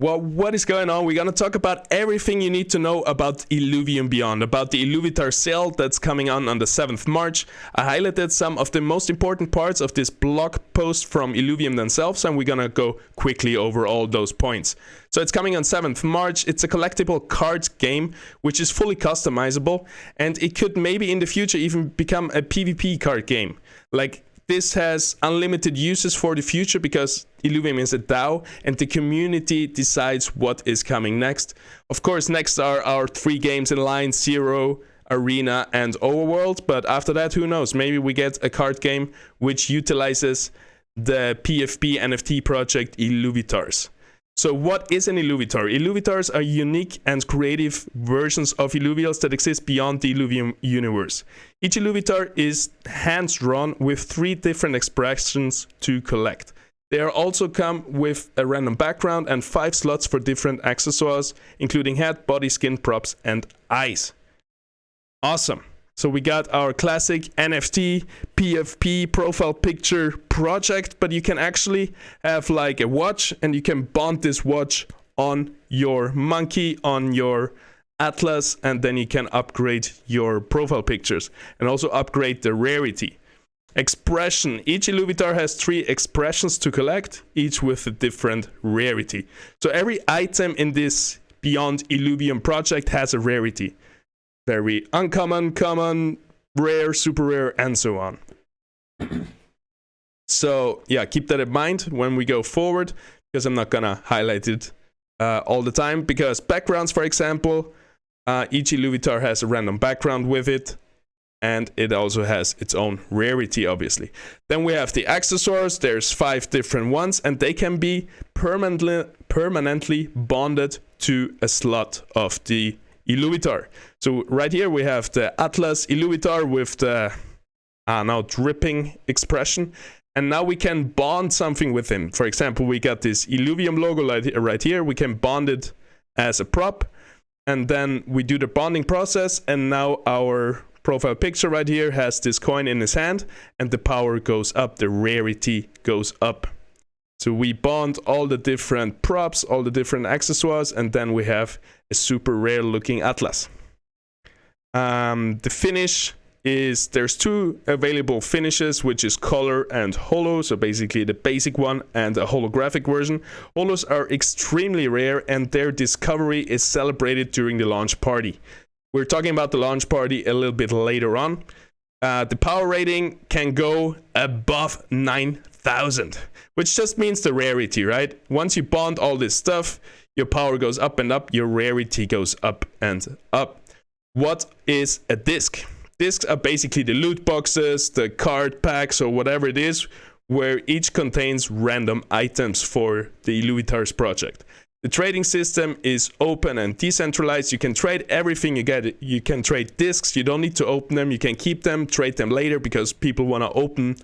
Well, what is going on? We're going to talk about everything you need to know about Illuvium Beyond, about the Illuvitar sale that's coming on the 7th March. I highlighted some of the most important parts of this blog post from Illuvium themselves, and we're going to go quickly over all those points. So it's coming on 7th March. It's a collectible card game, which is fully customizable, and it could maybe in the future even become a PvP card game. Like, this has unlimited uses for the future because Illuvium is a DAO and the community decides what is coming next. Of course, next are our 3 games in line, Zero, Arena, and Overworld. But after that, who knows? Maybe we get a card game which utilizes the PFP NFT project Illuvitars. So what is an Illuvitar? Illuvitars are unique and creative versions of Illuvials that exist beyond the Illuvium universe. Each Illuvitar is hand-drawn with 3 different expressions to collect. They are also come with a random background and 5 slots for different accessories, including head, body, skin, props, and eyes. Awesome. So we got our classic NFT PFP profile picture project, but you can actually have like a watch and you can bond this watch on your monkey, on your atlas, and then you can upgrade your profile pictures and also upgrade the rarity. Expression. Each Illuvitar has 3 expressions to collect, each with a different rarity. So every item in this Beyond Illuvium project has a rarity. Very uncommon, common, rare, super rare, and so on. So yeah, keep that in mind when we go forward, because I'm not gonna highlight it all the time. Because backgrounds, for example, each Illuvitar has a random background with it, and it also has its own rarity, obviously. Then we have the accessories. There's 5 different ones, and they can be permanently bonded to a slot of the Illuvitar. So right here we have the Atlas Illuvitar with the now dripping expression, and now we can bond something with him. For example, we got this Illuvium logo right here. We can bond it as a prop, and then we do the bonding process, and now our profile picture right here has this coin in his hand, and the power goes up, the rarity goes up. So we bond all the different props, all the different accessories, and then we have a super rare looking atlas. The finish is, there's 2 available finishes, which is color and holo. So basically the basic one and a holographic version. Holos are extremely rare and their discovery is celebrated during the launch party. We're talking about the launch party a little bit later on. The power rating can go above 9,000, which just means the rarity, right? Once you bond all this stuff, your power goes up and up, your rarity goes up and up. What is a disc? Discs are basically the loot boxes, the card packs, or whatever it is, where each contains random items for the Illuvitars project. The trading system is open and decentralized. You can trade everything you get. You can trade discs. You don't need to open them. You can keep them, trade them later because people want to open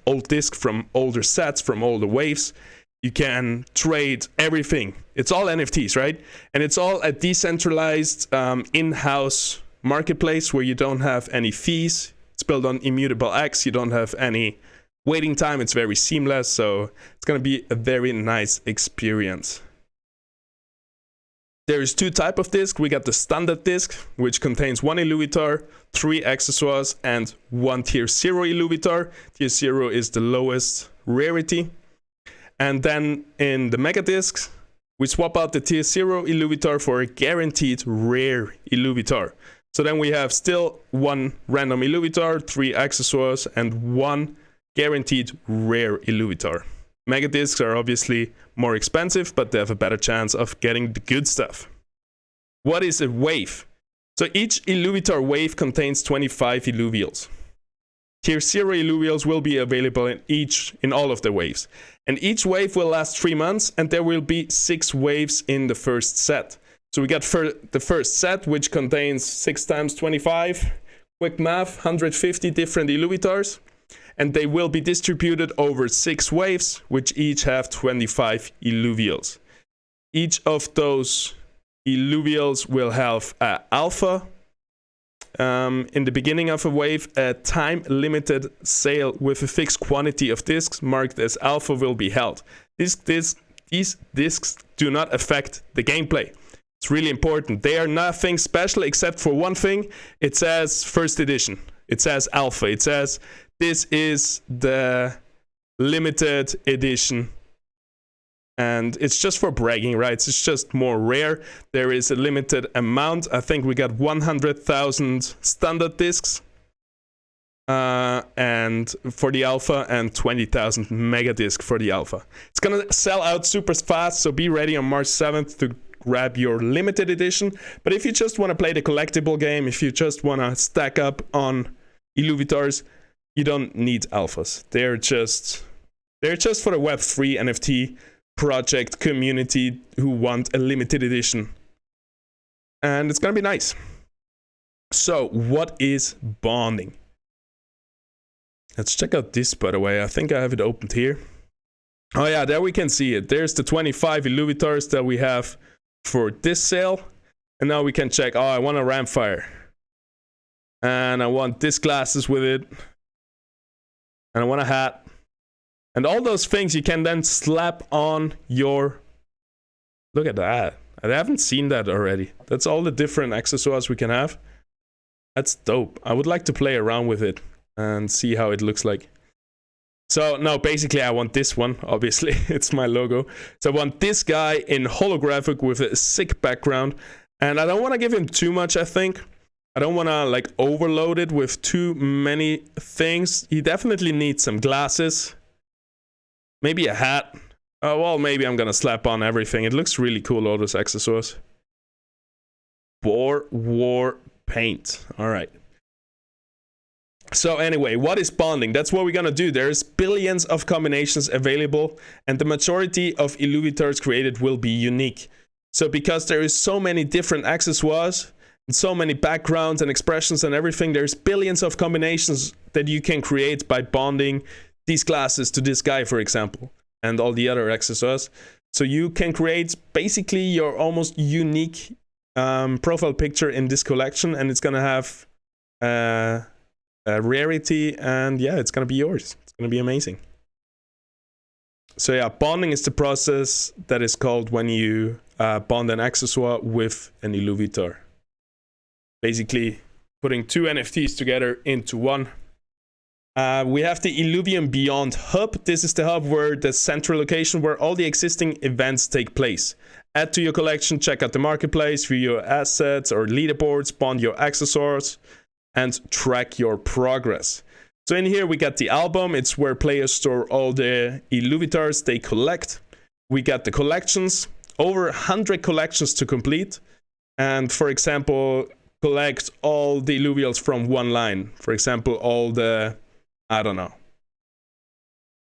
old discs from older sets, from older waves. You can trade everything. It's all NFTs, right? And it's all a decentralized in-house marketplace where you don't have any fees. It's built on immutable X. You don't have any waiting time. It's very seamless. So it's going to be a very nice experience. There's 2 types of disc. We got the standard disc, which contains 1 Illuvitar, 3 accessories, and 1 tier 0 Illuvitar. Tier 0 is the lowest rarity. And then in the mega discs, we swap out the tier 0 Illuvitar for a guaranteed rare Illuvitar. So then we have still 1 random Illuvitar, 3 accessories, and 1 guaranteed rare Illuvitar. Mega discs are obviously more expensive, but they have a better chance of getting the good stuff. What is a wave? So each Illuvitar wave contains 25 Illuvials. Tier 0 Illuvials will be available in all of the waves. And each wave will last 3 months, and there will be 6 waves in the first set. So we got the first set, which contains 6 times 25, quick math, 150 different Illuvitars. And they will be distributed over 6 waves, which each have 25 Illuvials. Each of those Illuvials will have alpha. In the beginning of a wave, a time-limited sale with a fixed quantity of discs marked as alpha will be held. These these discs do not affect the gameplay. It's really important. They are nothing special except for one thing. It says first edition. It says alpha. It says this is the limited edition. And it's just for bragging rights. It's just more rare. There is a limited amount. I think we got 100,000 standard discs. And for the alpha, and 20,000 mega disc for the alpha. It's gonna sell out super fast, so be ready on March 7th to grab your limited edition. But if you just want to play the collectible game, if you just want to stack up on Illuvitars, you don't need alphas. They're just for the Web3 NFT project community who want a limited edition. And it's gonna be nice. So what is bonding? Let's check out this, by the way. I think I have it opened here. Oh yeah, there we can see it. There's the 25 Illuvitars that we have for this sale. And now we can check, oh, I want a Rampfire. And I want this glasses with it. And I want a hat. And all those things you can then slap on your... Look at that. I haven't seen that already. That's all the different accessories we can have. That's dope. I would like to play around with it and see how it looks like. So no, basically I want this one, obviously. It's my logo. So I want this guy in holographic with a sick background. And I don't want to give him too much, I think. I don't want to like overload it with too many things. He definitely needs some glasses. Maybe a hat. Oh, well, maybe I'm gonna slap on everything. It looks really cool, all those accessories. Boar War Paint. All right. So anyway, what is bonding? That's what we're gonna do. There's billions of combinations available, and the majority of Illuvitars created will be unique. So because there is so many different accessoires, and so many backgrounds and expressions and everything, there's billions of combinations that you can create by bonding these glasses to this guy, for example, and all the other accessories. So you can create basically your almost unique profile picture in this collection, and it's gonna have rarity, and yeah, it's gonna be yours. It's gonna be amazing. So yeah, bonding is the process that is called when you bond an accessoire with an Illuvitar. Basically putting two NFTs together into one. We have the Illuvium Beyond hub. This is the hub where the central location where all the existing events take place. Add to your collection, check out the marketplace, view your assets or leaderboards, bond your accessories, and track your progress. So in here we got the album. It's where players store all the Illuvitars they collect. We got the collections, over 100 collections to complete. And for example, collect all the Illuvials from one line. For example, all the, I don't know,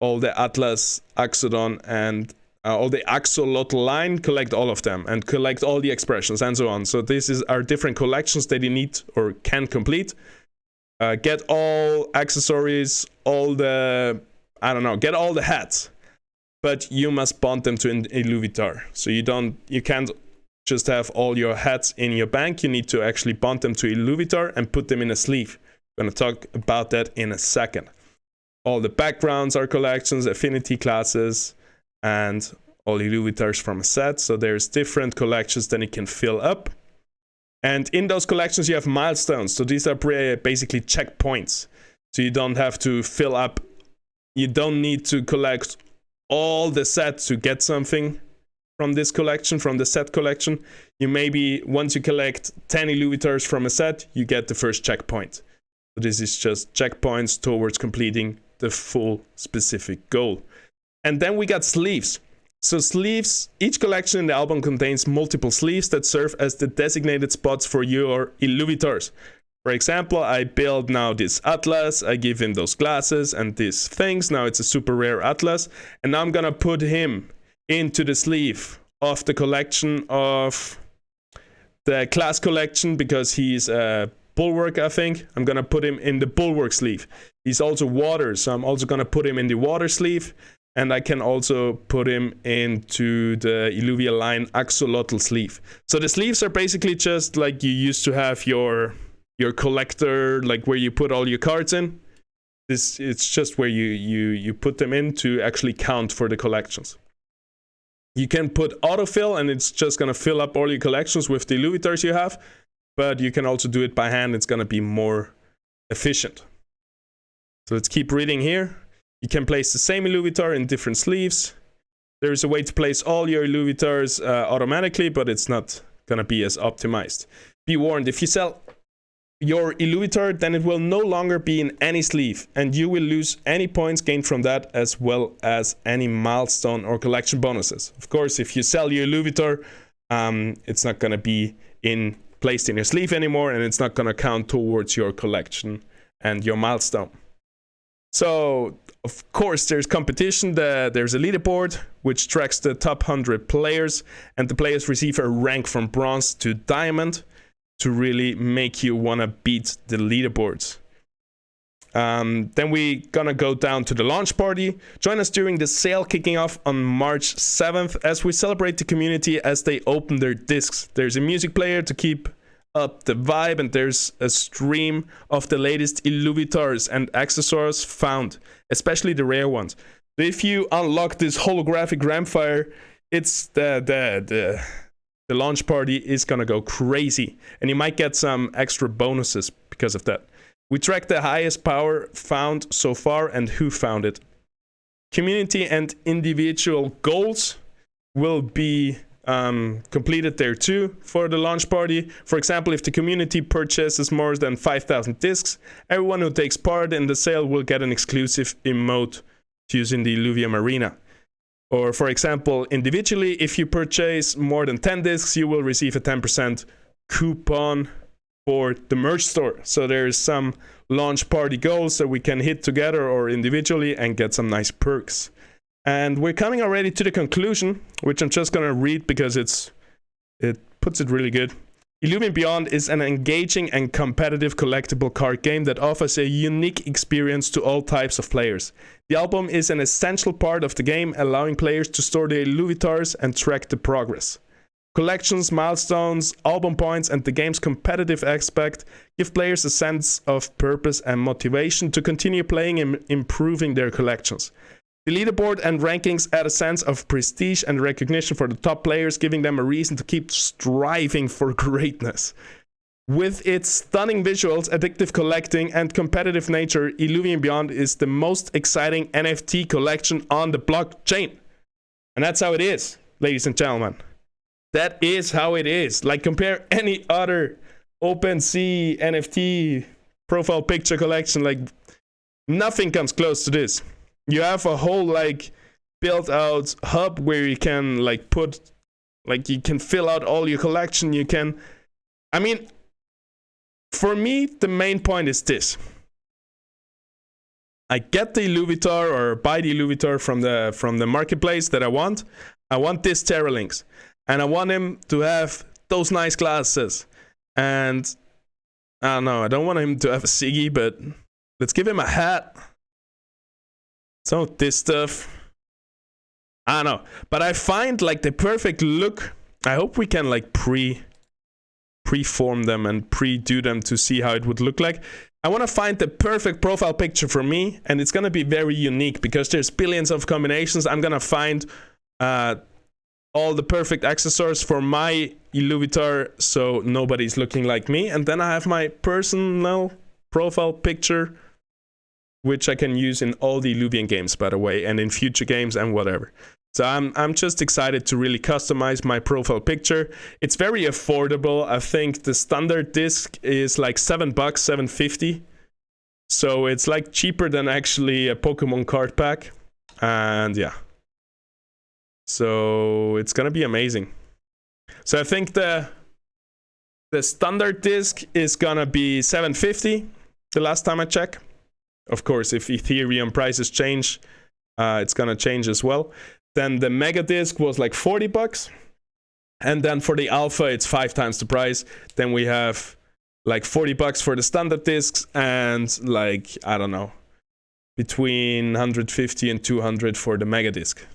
all the Atlas, Axodon, and all the Axolotl line, collect all of them and collect all the expressions and so on. So this is our different collections that you need or can complete. Get all accessories, all the, I don't know, get all the hats, but you must bond them to an Illuvitar. So you can't just have all your hats in your bank. You need to actually bond them to Illuvitar and put them in a sleeve. I'm going to talk about that in a second. All the backgrounds are collections, affinity classes, and all Illuvitars from a set. So there's different collections that you can fill up. And in those collections you have milestones. So these are basically checkpoints. So you don't have to fill up. You don't need to collect all the sets to get something from this collection, from the set collection. You maybe, once you collect 10 Illuvitars from a set, you get the first checkpoint. So this is just checkpoints towards completing the full specific goal. And then we got sleeves. So sleeves, each collection in the album contains multiple sleeves that serve as the designated spots for your Illuvitars. For example, I build now this Atlas, I give him those glasses and these things. Now it's a super rare Atlas. And now I'm gonna put him into the sleeve of the collection of the class collection because he's a bulwark, I think. I'm gonna put him in the bulwark sleeve. He's also water, so I'm also gonna put him in the water sleeve. And I can also put him into the Illuvia line Axolotl sleeve. So the sleeves are basically just like you used to have your collector, like where you put all your cards in. It's just where you put them in to actually count for the collections. You can put autofill and it's just going to fill up all your collections with the Illuvitars you have, but you can also do it by hand. It's going to be more efficient. So let's keep reading here. You can place the same Illuvitar in different sleeves. There is a way to place all your Illuvitars automatically, but it's not going to be as optimized. Be warned, if you sell your Illuvitar, then it will no longer be in any sleeve, and you will lose any points gained from that, as well as any milestone or collection bonuses. Of course, if you sell your Illuvitar, it's not going to be placed in your sleeve anymore, and it's not going to count towards your collection and your milestone. So, of course, there's competition. There's a leaderboard which tracks the top 100 players, and the players receive a rank from bronze to diamond to really make you want to beat the leaderboards. Then we're gonna go down to the launch party. Join us during the sale kicking off on March 7th as we celebrate the community as they open their discs. There's a music player to keep up the vibe, and there's a stream of the latest Illuvitars and accessories found, especially the rare ones. If you unlock this holographic Ramfire, it's the launch party is gonna go crazy, and you might get some extra bonuses because of that. We track the highest power found so far and who found it. Community and individual goals will be completed there too for the launch party. For example, if the community purchases more than 5,000 discs, everyone who takes part in the sale will get an exclusive emote to use in the Illuvium arena. Or for example, individually, if you purchase more than 10 discs, you will receive a 10% coupon for the merch store. So there's some launch party goals that we can hit together or individually and get some nice perks. And we're coming already to the conclusion, which I'm just gonna read because it puts it really good. Illuvium Beyond is an engaging and competitive collectible card game that offers a unique experience to all types of players. The album is an essential part of the game, allowing players to store their Illuvitars and track the progress. Collections, milestones, album points, and the game's competitive aspect give players a sense of purpose and motivation to continue playing and improving their collections. The leaderboard and rankings add a sense of prestige and recognition for the top players, giving them a reason to keep striving for greatness. With its stunning visuals, addictive collecting, and competitive nature, Illuvium Beyond is the most exciting NFT collection on the blockchain. And that's how it is, ladies and gentlemen. That is how it is. Like, compare any other OpenSea NFT profile picture collection, like, nothing comes close to this. You have a whole, like, built out hub where you can, like, you can fill out all your collection. You can, I mean, for me, the main point is this. I get the Illuvitar or buy the Illuvitar from the marketplace that I want. I want this Terralinx. And I want him to have those nice glasses. And I don't know, I don't want him to have a Siggy, but let's give him a hat. Some of this stuff. I don't know. But I find like the perfect look. I hope we can like preform them and pre-do them to see how it would look like. I want to find the perfect profile picture for me, and it's going to be very unique because there's billions of combinations. I'm going to find all the perfect accessories for my Illuvitar so nobody's looking like me, and then I have my personal profile picture, which I can use in all the Illuvium games, by the way, and in future games and whatever. So I'm just excited to really customize my profile picture. It's very affordable. I think the standard disc is like $7, $7.50. So it's like cheaper than actually a Pokemon card pack. And yeah. So it's gonna be amazing. So I think the standard disc is gonna be $7.50 the last time I checked. Of course, if Ethereum prices change, it's gonna change as well. Then the mega disc was like $40, and then for the alpha it's 5 times the price. Then we have like $40 for the standard discs, and like, I don't know, between 150 and 200 for the mega disc.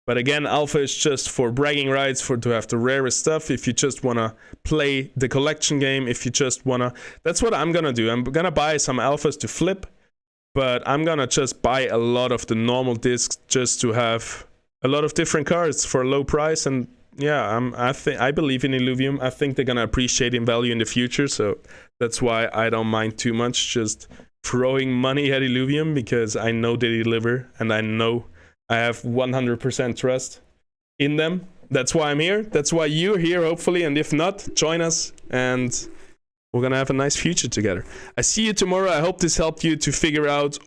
But again, alpha is just for bragging rights, to have the rarest stuff. If you just wanna play the collection game, if you just wanna, that's what I'm gonna do. I'm gonna buy some alphas to flip. But I'm gonna just buy a lot of the normal discs just to have a lot of different cards for a low price. And yeah, I believe in Illuvium. I think they're gonna appreciate in value in the future, so that's why I don't mind too much just throwing money at Illuvium, because I know they deliver, and I know I have 100% trust in them. That's why I'm here. That's why you're here, hopefully, and if not, join us, and we're gonna have a nice future together. I see you tomorrow. I hope this helped you to figure out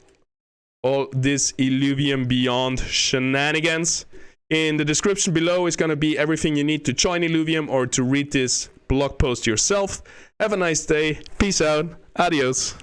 all this Illuvium Beyond shenanigans. In the description below is gonna be everything you need to join Illuvium or to read this blog post yourself. Have a nice day. Peace out. Adios.